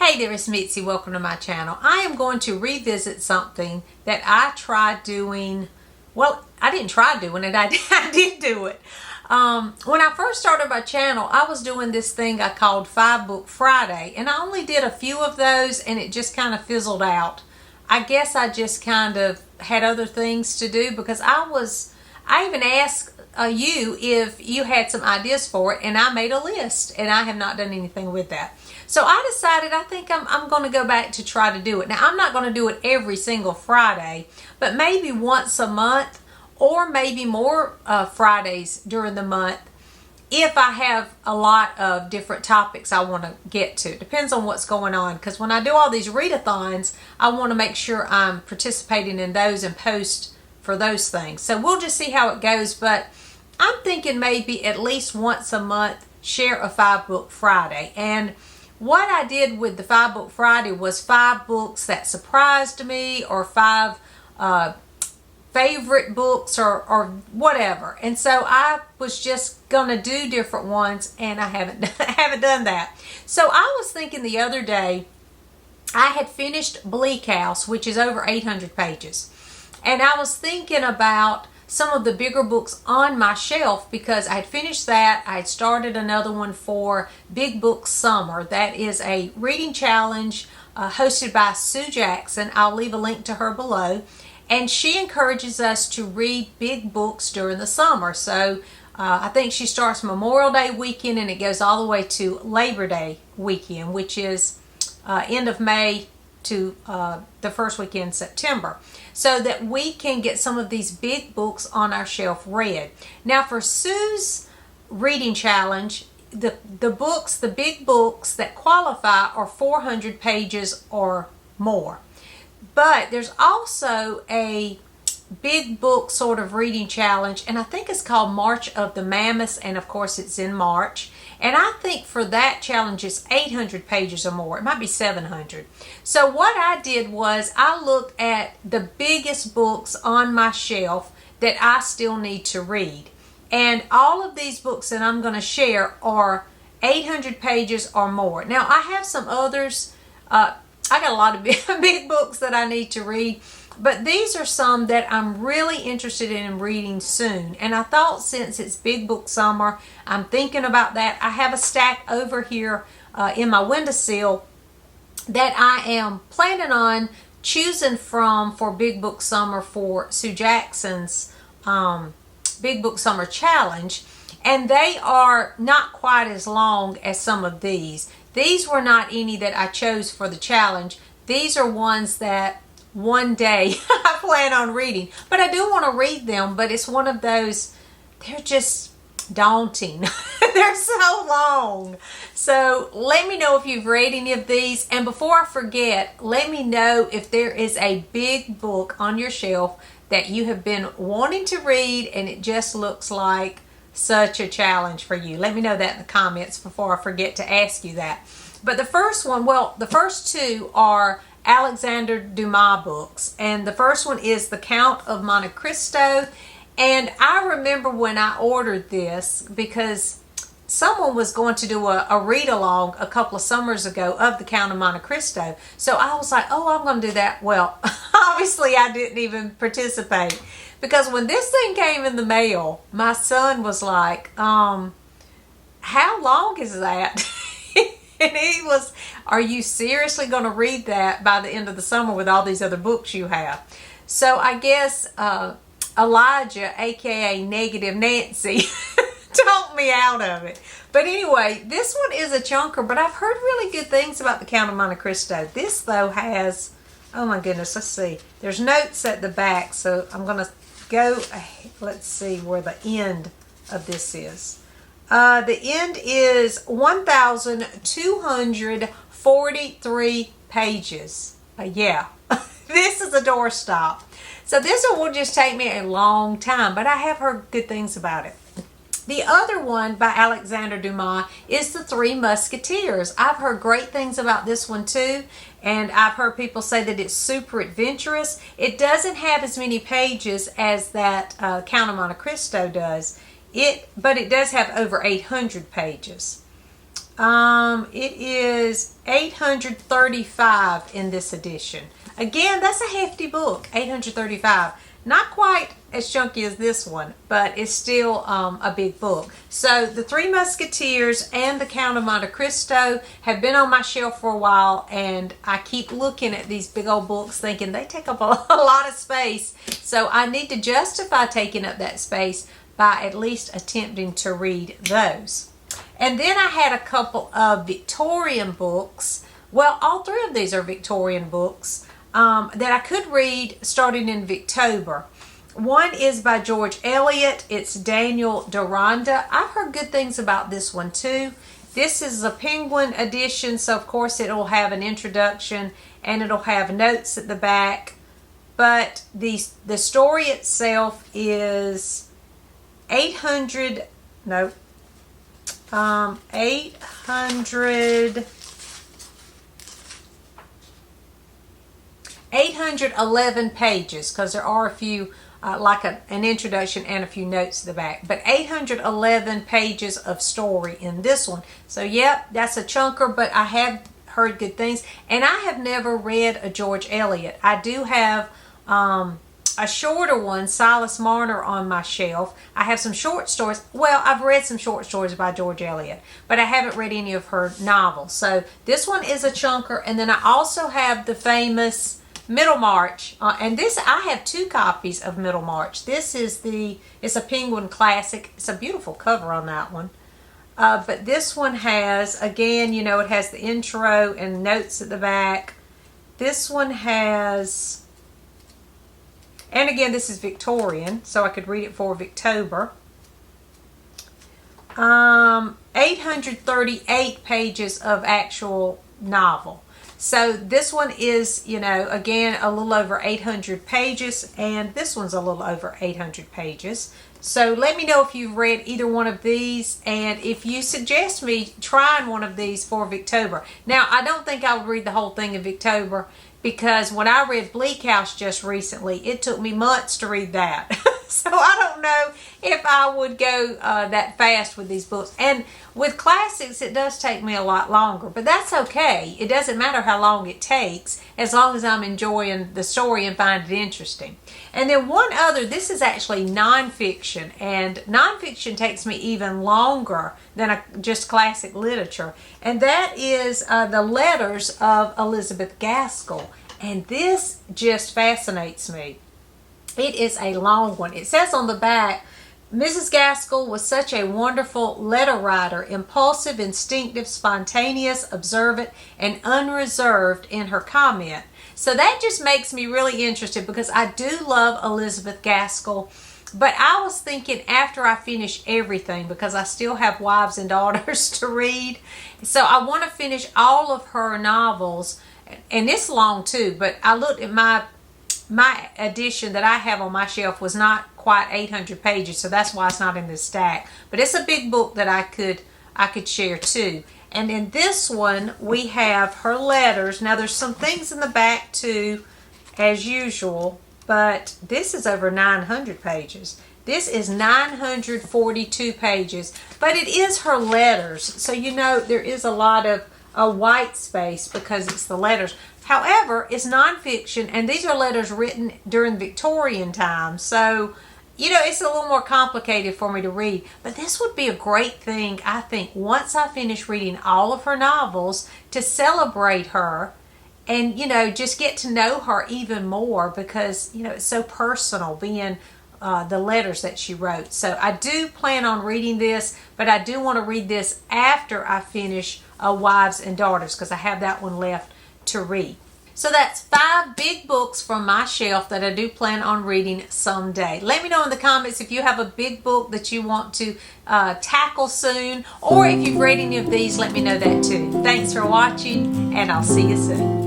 Hey there, it's Mitzi. Welcome to my channel. I am going to revisit something that I tried doing. Well, I didn't try doing it. I did do it. When I first started my channel, I was doing this thing I called 5-Book Friday. And I only did a few of those and it just kind of fizzled out. I guess I just kind of had other things to do because I even asked you if you had some ideas for it, and I made a list, and I have not done anything with that. So I decided I think I'm going to go back to try to do it. Now, I'm not going to do it every single Friday, but maybe once a month or maybe more Fridays during the month if I have a lot of different topics I want to get to. Depends on what's going on, because when I do all these readathons, I want to make sure I'm participating in those and post for those things. So we'll just see how it goes, but I'm thinking maybe at least once a month share a 5-Book Friday. And what I did with the 5-Book Friday was 5 books that surprised me, or 5 favorite books, or whatever. And so I was just gonna do different ones, and I haven't done that. So I was thinking the other day, I had finished Bleak House, which is over 800 pages. And I was thinking about some of the bigger books on my shelf because I had finished that. I had started another one for Big Book Summer. That is a reading challenge hosted by Sue Jackson. I'll leave a link to her below. And she encourages us to read big books during the summer. So I think she starts Memorial Day weekend and it goes all the way to Labor Day weekend, which is end of May to the first weekend in September, so that we can get some of these big books on our shelf read. Now for Sue's reading challenge, the big books that qualify are 400 pages or more. But there's also a big book sort of reading challenge, and I think it's called March of the Mammoths, and of course it's in March. And I think for that challenge it's 800 pages or more. It might be 700. So what I did was I looked at the biggest books on my shelf that I still need to read. And all of these books that I'm going to share are 800 pages or more. Now I have some others. I got a lot of big books that I need to read. But these are some that I'm really interested in reading soon. And I thought since it's Big Book Summer, I'm thinking about that. I have a stack over here in my windowsill that I am planning on choosing from for Big Book Summer for Sue Jackson's Big Book Summer Challenge. And they are not quite as long as some of these. These were not any that I chose for the challenge. These are ones that one day I plan on reading, but I do want to read them, but it's one of those, they're just daunting. They're so long. So let me know if you've read any of these, and before I forget, let me know if there is a big book on your shelf that you have been wanting to read and it just looks like such a challenge for you. Let me know that in the comments before I forget to ask you that. But the first one, well, the first two are Alexander Dumas books, and the first one is The Count of Monte Cristo. And I remember when I ordered this because someone was going to do a read-along a couple of summers ago of The Count of Monte Cristo, so I was like, oh, I'm going to do that. Well, obviously I didn't even participate, because when this thing came in the mail, my son was like, how long is that? And he was, are you seriously going to read that by the end of the summer with all these other books you have? So I guess Elijah, aka Negative Nancy, talked me out of it. But anyway, this one is a chunker, but I've heard really good things about The Count of Monte Cristo. This, though, has, oh my goodness, let's see. There's notes at the back, so I'm going to go, let's see where the end of this is. The end is 1,243 pages. Yeah, this is a doorstop. So this one will just take me a long time, but I have heard good things about it. The other one by Alexander Dumas is The Three Musketeers. I've heard great things about this one too, and I've heard people say that it's super adventurous. It doesn't have as many pages as that Count of Monte Cristo does. But it does have over 800 pages. It is 835 in this edition. Again, that's a hefty book, 835. Not quite as chunky as this one, but it's still a big book. So the Three Musketeers and the Count of Monte Cristo have been on my shelf for a while, and I keep looking at these big old books thinking they take up a lot of space. So I need to justify taking up that space by at least attempting to read those. And then I had a couple of Victorian books. Well, all three of these are Victorian books that I could read starting in Victober. One is by George Eliot. It's Daniel Deronda. I've heard good things about this one too. This is a Penguin edition, so of course it'll have an introduction and it'll have notes at the back. But the story itself is 811 pages, because there are a few, like an introduction and a few notes at the back. But 811 pages of story in this one. So, yep, that's a chunker, but I have heard good things. And I have never read a George Eliot. I do have a shorter one, Silas Marner, on my shelf. I have some short stories. Well, I've read some short stories by George Eliot, but I haven't read any of her novels. So this one is a chunker. And then I also have the famous Middlemarch, and this, I have 2 copies of Middlemarch. This is it's a Penguin classic. It's a beautiful cover on that one. But this one has, again, it has the intro and notes at the back. This one has, and again, this is Victorian, so I could read it for Victober. 838 pages of actual novel. So this one is, again, a little over 800 pages, and this one's a little over 800 pages. So let me know if you've read either one of these, and if you suggest me trying one of these for Victober. Now, I don't think I would read the whole thing in Victober, because when I read Bleak House just recently, it took me months to read that. So I don't know if I would go that fast with these books. And with classics, it does take me a lot longer, but that's okay. It doesn't matter how long it takes, as long as I'm enjoying the story and find it interesting. And then one other, this is actually nonfiction, and nonfiction takes me even longer than just classic literature. And that is The Letters of Elizabeth Gaskell. And this just fascinates me. It is a long one. It says on the back, Mrs. Gaskell was such a wonderful letter writer, impulsive, instinctive, spontaneous, observant, and unreserved in her comment. So that just makes me really interested, because I do love Elizabeth Gaskell. But I was thinking, after I finish everything, because I still have Wives and Daughters to read, so I want to finish all of her novels. And it's long too, but I looked at my edition that I have on my shelf was not quite 800 pages, so that's why it's not in this stack. But it's a big book that I could share too. And in this one, we have her letters. Now, there's some things in the back too, as usual, but this is over 900 pages. This is 942 pages, but it is her letters. So, there is a lot of white space because it's the letters. However, it's nonfiction, and these are letters written during Victorian times. So, it's a little more complicated for me to read. But this would be a great thing, I think, once I finish reading all of her novels, to celebrate her and, just get to know her even more, because, it's so personal being the letters that she wrote. So I do plan on reading this, but I do want to read this after I finish Wives and Daughters, because I have that one left to read. So that's 5 big books from my shelf that I do plan on reading someday. Let me know in the comments if you have a big book that you want to tackle soon, or if you've read any of these, let me know that too. Thanks for watching, and I'll see you soon.